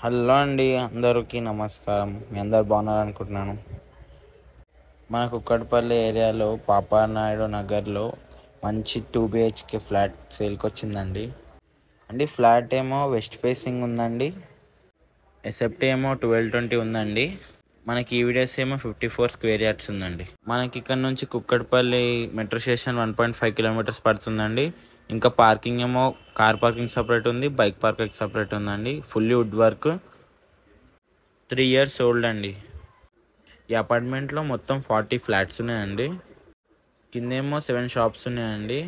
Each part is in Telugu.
హలో అండి, అందరికీ నమస్కారం. మీ అందరు బాగున్నారనుకుంటున్నాను. మన కుక్కట్పల్లి ఏరియాలో పాపానాయుడు నగర్లో మంచి 2 BHK ఫ్లాట్ సేల్కి వచ్చిందండి. ఫ్లాట్ ఏమో వెస్ట్ ఫేసింగ్ ఉందండి. ఎసెప్ట్ ఏమో 1220 ఉందండి. మనకి ఈవిడియస్ ఏమో 54 స్క్వేర్ యార్డ్స్ ఉందండి. మనకి ఇక్కడ నుంచి కుక్కట్పల్లి మెట్రో స్టేషన్ 1.5 కిలోమీటర్స్ పడుతుందండి. ఇంకా పార్కింగ్ ఏమో కార్ పార్కింగ్ సపరేట్ ఉంది, బైక్ పార్కింగ్ సపరేట్ ఉందండి. Fully wood work, 3 years old అండి. ఈ అపార్ట్మెంట్లో మొత్తం 40 ఫ్లాట్స్ ఉన్నాయండి. కిందేమో 7 షాప్స్ ఉన్నాయండి.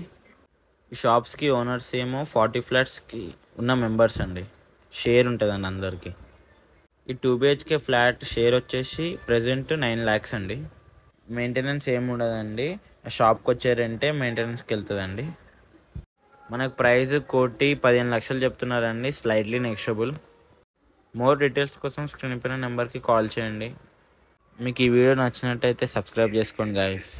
ఈ షాప్స్కి ఓనర్స్ ఏమో 40 ఫ్లాట్స్కి ఉన్న మెంబర్స్ అండి. షేర్ ఉంటుందండి అందరికీ. ఈ 2 BHK ఫ్లాట్ షేర్ వచ్చేసి ప్రజెంట్ 9 lakhs అండి. మెయింటెనెన్స్ ఏమి ఉండదండి. షాప్కి వచ్చే రెంటే మెయింటెనెన్స్కి వెళ్తుందండి. మనకు ప్రైస్ 1,15,00,000 చెప్తున్నారండి. Slightly negotiable. మోర్ డీటెయిల్స్ కోసం స్క్రీన్ పైన నెంబర్కి కాల్ చేయండి. మీకు ఈ వీడియో నచ్చినట్టయితే సబ్స్క్రైబ్ చేసుకోండి గైస్.